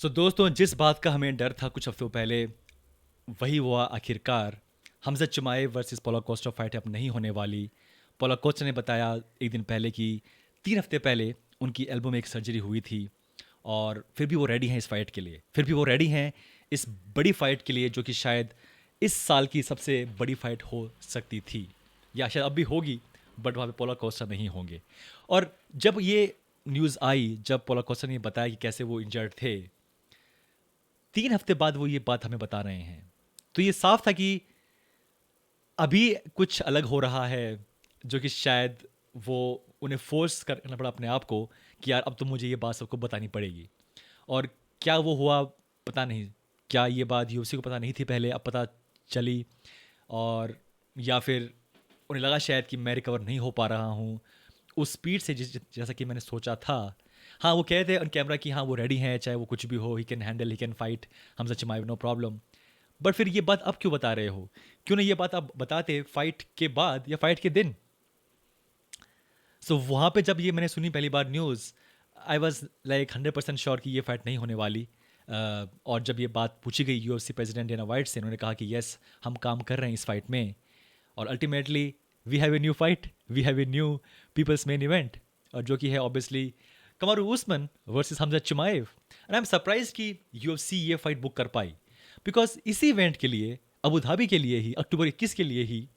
दोस्तों, जिस बात का हमें डर था कुछ हफ्तों पहले, वही हुआ आखिरकार। हमजा चिमाए वर्सेस पोला कोस्टा फाइट अब नहीं होने वाली। पोला कोस्टा ने बताया एक दिन पहले कि 3 हफ्ते पहले उनकी एल्बो में एक सर्जरी हुई थी, और फिर भी वो रेडी हैं इस फाइट के लिए। फिर भी वो रेडी हैं इस बड़ी फाइट के लिए, जो कि शायद इस साल की सबसे बड़ी फाइट हो सकती थी, या शायद अब भी होगी। बट वहाँ पे पोला कोस्टा नहीं होंगे। और जब ये न्यूज़ आई, जब पोला कोस्टा ने बताया कि कैसे वो इंजर्ड थे, 3 हफ्ते बाद वो ये बात हमें बता रहे हैं, तो ये साफ था कि अभी कुछ अलग हो रहा है, जो कि शायद वो उन्हें फोर्स करना पड़ा अपने आप को कि यार अब तो मुझे ये बात सबको बतानी पड़ेगी। और क्या वो हुआ, पता नहीं। क्या ये बात यूएफसी को पता नहीं थी पहले, अब पता चली? और या फिर उन्हें लगा शायद कि मैं रिकवर नहीं हो पा रहा हूँ उस स्पीड से जैसा कि मैंने सोचा था। हाँ, वो कह रहे थे ऑन कैमरा कि हाँ वो रेडी हैं, चाहे वो कुछ भी हो, he can handle, he can fight Khamzat Chimaev, no problem. But फिर ये बात अब क्यों बता रहे हो? क्यों ना ये बात आप बताते फाइट के बाद या फाइट के दिन? वहाँ पे जब ये मैंने सुनी पहली बार news, I was like 100% sure कि ये फाइट नहीं होने वाली। और जब ये बात पूछी गई यूएफसी प्रेसिडेंट डेना वाइट से, उन्होंने कहा कि यस, हम काम कर रहे हैं इस फाइट में, और ultimately we have a new fight, we have a new peoples main event, और जो कि है obviously Kamaru Usman versus Khamzat Chimaev. And I am surprise कि यूएफसी ये फाइट बुक कर पाई, बिकॉज इसी इवेंट के लिए, अबू धाबी के लिए ही, अक्टूबर 21 के लिए ही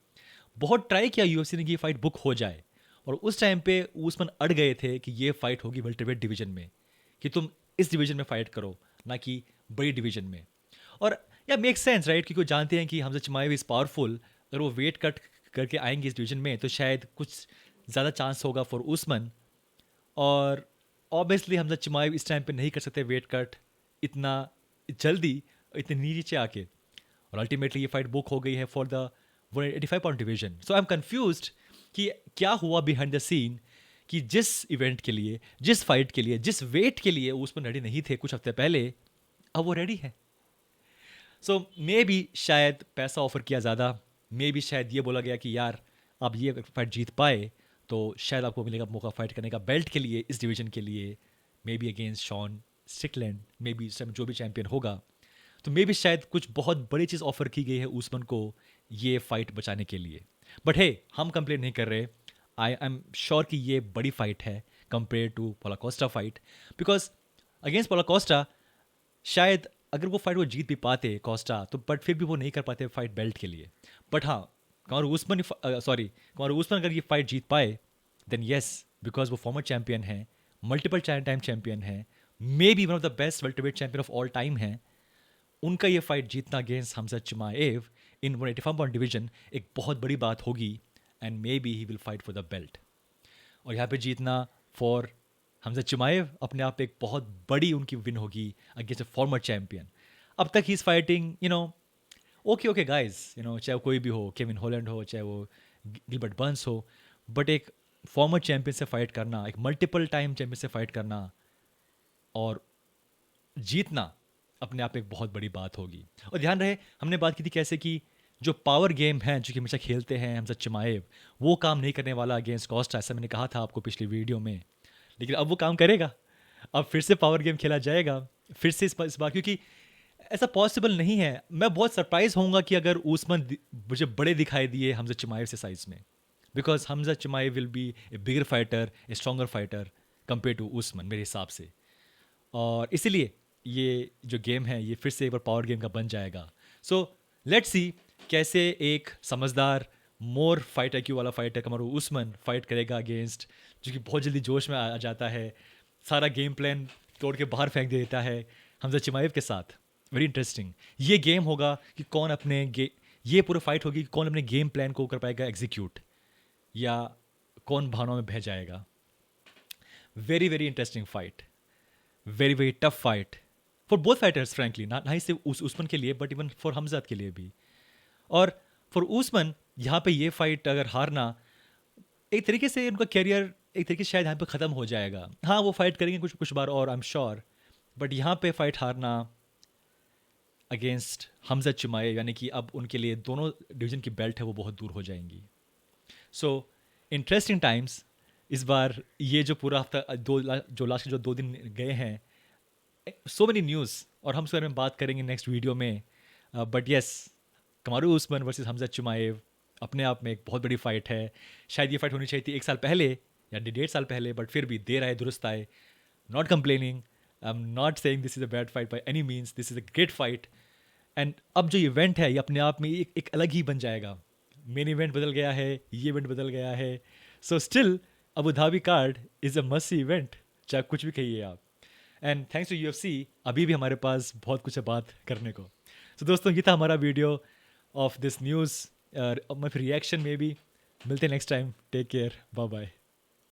बहुत ट्राई किया यूएफसी ने कि ये फाइट बुक हो जाए। और उस टाइम पे उस्मान अड़ गए थे कि ये फाइट होगी वेल्टरवेट डिवीजन में, कि तुम इस डिवीजन में फाइट करो, ना कि बड़ी डिवीजन में। और या मेक सेंस राइट, क्योंकि वो जानते हैं कि हमजा चिमाएव इज़ पावरफुल। अगर वो वेट कट करके आएंगे इस डिवीजन में, तो शायद कुछ ज़्यादा चांस होगा फॉर उस्मान। और ऑब्वियसली हमजा चिमाएव इस टाइम पे नहीं कर सकते वेट कट इतना जल्दी, इतने नीचे आके। और अल्टीमेटली ये फाइट बुक हो गई है for the 185 pound division. So I am confused कि क्या हुआ बिहाइंड द सीन, कि जिस इवेंट के लिए, जिस फाइट के लिए, जिस वेट के लिए उस पर रेडी नहीं थे कुछ हफ्ते पहले, अब वो रेडी है। मे बी शायद पैसा ऑफर किया ज़्यादा, मे बी शायद ये बोला गया कि यार आप ये फाइट जीत पाए तो शायद आपको मिलेगा मौका फाइट करने का बेल्ट के लिए, इस डिवीजन के लिए, may be against Shawn Strickland, may be जो भी चैंपियन होगा। तो मे बी शायद कुछ बहुत बड़ी चीज़ ऑफर की गई है उस्मान को ये फाइट बचाने के लिए। बट हे, हम कंप्लेन नहीं कर रहे। आई एम श्योर कि ये बड़ी फाइट है compare to Paulo Costa fight, because against Paulo Costa शायद अगर वो फाइट वो जीत भी पाते कोस्टा, तो बट फिर भी वो नहीं कर पाते फाइट बेल्ट के लिए। बट हाँ, कमारू उस्मान अगर ये फाइट जीत पाए, देन यस, बिकॉज वो फॉर्मर चैंपियन है, मल्टीपल टाइम चैंपियन है, may be one of the best welterweight champion of all time है। उनका ये फाइट जीतना अगेंस्ट हमजा चिमाएव इन 185 पाउंड डिवीजन एक बहुत बड़ी बात होगी, and may be he will fight for the belt. और यहाँ पे जीतना फॉर हमजा चिमाएव अपने आप एक बहुत बड़ी उनकी विन होगी अगेंस्ट अ फॉर्मर चैंपियन। अब तक he is fighting, okay okay guys, चाहे वो कोई भी हो, केविन हॉलैंड हो, चाहे वो गिलबर्ट बर्न्स हो, बट एक फॉर्मर चैंपियन से फाइट करना, एक मल्टीपल टाइम चैंपियन से फाइट करना और जीतना अपने आप में एक बहुत बड़ी बात होगी। और ध्यान रहे, हमने बात की थी कैसे कि जो पावर गेम है जो कि हमेशा खेलते हैं हमजा चिमाएव, वो काम नहीं करने वाला अगेंस्ट कॉस्टा, ऐसा मैंने कहा था आपको पिछली वीडियो में। लेकिन अब वो काम करेगा, अब फिर से पावर गेम खेला जाएगा, फिर से इस बार, क्योंकि ऐसा पॉसिबल नहीं है। मैं बहुत सरप्राइज होऊंगा कि अगर उस्मान मुझे बड़े दिखाई दिए हमजा चिमाएव से साइज में, because Khamzat Chimaev will be a bigger fighter, a stronger fighter compare to Usman मेरे हिसाब से। और इसीलिए ये जो गेम है ये फिर से एक बार पावर गेम का बन जाएगा। सो लेट्स सी कैसे एक समझदार, मोर फाइट आईक्यू वाला फाइटर कमारू उस्मान फाइट करेगा अगेंस्ट जो कि बहुत जल्दी जोश में आ जाता है, सारा गेम प्लान तोड़ के बाहर फेंक देता है हमजा चिमाएव के साथ। वेरी इंटरेस्टिंग ये गेम होगा कि कौन अपने ये पूरा फाइट होगी कि कौन अपने गेम प्लान को कर पाएगा एग्जीक्यूट, या कौन भावनाओं में बह जाएगा। Very very interesting fight, very very tough fight for both fighters frankly, ना ही सिर्फ उस्मान के लिए बट इवन फॉर हमजाद के लिए भी। और फॉर उस्मान यहाँ पे ये फाइट अगर हारना, एक तरीके से उनका कैरियर एक तरीके से शायद यहाँ पे ख़त्म हो जाएगा। हाँ, वो फाइट करेंगे कुछ कुछ बार और, आई एम श्योर, बट यहाँ पे फाइट हारना अगेंस्ट हमजा चिमाएव, यानी कि अब उनके लिए दोनों डिवीजन की बेल्ट है वो बहुत दूर हो जाएंगी। So interesting times. इस बार ये जो पूरा हफ्ता जो लास्ट के जो 2 दिन गए हैं, सो मेनी न्यूज़, और हम उसके बारे में बात करेंगे नेक्स्ट वीडियो में। But yes, कमारू Usman versus Khamzat चिमाएव अपने आप में एक बहुत बड़ी फाइट है। शायद ये फाइट होनी चाहिए थी 1 साल पहले या 1.5 साल पहले, बट फिर भी देर आए दुरुस्त आए। Not complaining, I am not saying this is a bad fight by any means, this is a great fight. And अब जो इवेंट है ये अपने आप में एक अलग ही बन जाएगा। मेन इवेंट बदल गया है, ये इवेंट बदल गया है। So still Abu Dhabi card is a must see event, चाहे कुछ भी कहिए आप। एंड थैंक्स टू UFC, अभी भी हमारे पास बहुत कुछ है बात करने को। तो दोस्तों ये था हमारा वीडियो ऑफ दिस न्यूज़, और फिर रिएक्शन में भी मिलते हैं next time. Take care, bye bye.